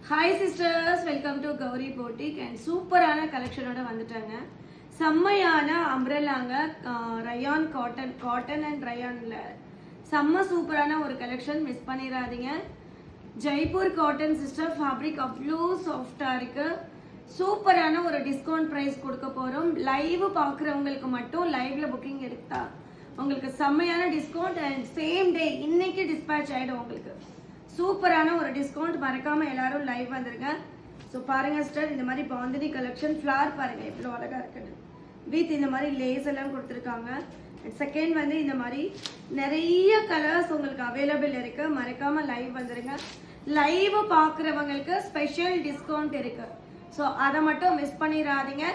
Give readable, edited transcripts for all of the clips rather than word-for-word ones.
Hi sisters, welcome to Gowri boutique. And சூப்பரான கலெக்ஷனோட வந்துட்டாங்க. செம்மையான அம்ப்ரெல்லாங்க, ரயான் காட்டன் அண்ட் ரயான்ல செம்ம சூப்பரான ஒரு கலெக்ஷன், மிஸ் பண்ணிடாதீங்க. ஜெய்ப்பூர் காட்டன் சிஸ்டர், ஃபேப்ரிக் அவ்வளோ சாஃப்டாக இருக்கு. சூப்பரான ஒரு டிஸ்கவுண்ட் ப்ரைஸ் கொடுக்க போகிறோம். லைவ் பார்க்குறவங்களுக்கு மட்டும் லைவ்ல புக்கிங் எடுத்தா உங்களுக்கு செம்மையான டிஸ்கவுண்ட் அண்ட் சேம் டே இன்னைக்கு டிஸ்பேச் ஆகிடும். உங்களுக்கு சூப்பரான ஒரு டிஸ்கவுண்ட், மறக்காம எல்லாரும் லைவ் வந்துருங்க. ஸோ பாருங்க சிஸ்டர், இந்த மாதிரி பாந்தினி கலெக்ஷன் ஃப்ளார் பாருங்க எவ்வளோ அழகா இருக்குன்னு. வித் இந்த மாதிரி லேஸ் எல்லாம் கொடுத்துருக்காங்க. செகண்ட் வந்து இந்த மாதிரி நிறைய கலர்ஸ் உங்களுக்கு அவைலபிள் இருக்கு. மறக்காம லைவ் வந்துருங்க. லைவ் பார்க்குறவங்களுக்கு ஸ்பெஷல் டிஸ்கவுண்ட் இருக்கு. ஸோ அதை மட்டும் மிஸ் பண்ணிடாதீங்க.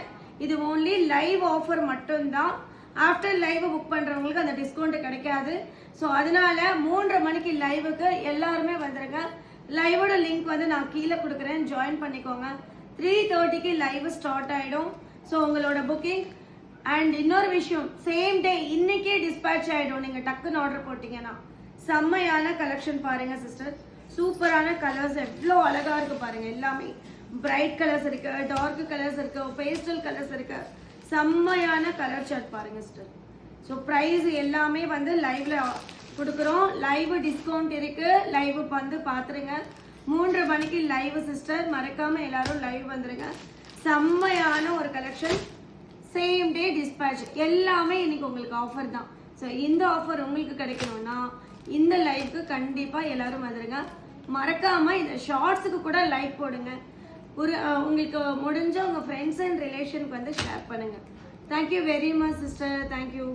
இது ஓன்லி லைவ் ஆஃபர் மட்டும்தான். ஆஃப்டர் லைவ் புக் பண்ணுறவங்களுக்கு அந்த டிஸ்கவுண்ட் கிடைக்காது. ஸோ அதனால 3:30 மணிக்கு லைவுக்கு எல்லாருமே வந்துருங்க. லைவோட லிங்க் வந்து நான் கீழே கொடுக்குறேன், ஜாயின் பண்ணிக்கோங்க. 3:30க்கு லைவ் ஸ்டார்ட் ஆகிடும். ஸோ உங்களோட புக்கிங் அண்ட் இன்னொரு விஷயம், சேம் டே இன்னைக்கே டிஸ்பேச் ஆகிடும். நீங்கள் டக்குன்னு ஆர்டர் போட்டிங்கன்னா. செம்மையான கலெக்ஷன் பாருங்க சிஸ்டர், சூப்பரான கலர்ஸ் எவ்வளோ அழகா இருக்கு பாருங்க. எல்லாமே பிரைட் கலர்ஸ் இருக்கு, டார்க் கலர்ஸ் இருக்கு, பேஸ்டல் கலர்ஸ் இருக்கு. செம்மையான கலர் சார்ட் பாருங்க சிஸ்டர். ஸோ ப்ரைஸ் எல்லாமே வந்து லைவ்ல கொடுக்குறோம். லைவ் டிஸ்கவுண்ட் இருக்கு. லைவ் வந்து பார்த்துருங்க. 3:30 மணிக்கு லைவ் சிஸ்டர், மறக்காம எல்லாரும் லைவ் வந்துருங்க. செம்மையான ஒரு கலெக்ஷன், சேம் டே டிஸ்பேச் எல்லாமே இன்னைக்கு உங்களுக்கு ஆஃபர் தான். ஸோ இந்த ஆஃபர் உங்களுக்கு கிடைக்கணும்னா இந்த லைவ்க்கு கண்டிப்பா எல்லாரும் வந்துருங்க. மறக்காம இந்த ஷார்ட்ஸுக்கு கூட லைக் போடுங்க. உங்களுக்கு முடிஞ்ச உங்க ஃப்ரெண்ட்ஸ் அண்ட் ரிலேஷனுக்கு வந்து ஷேர் பண்ணுங்க. Thank you very much sister, thank you.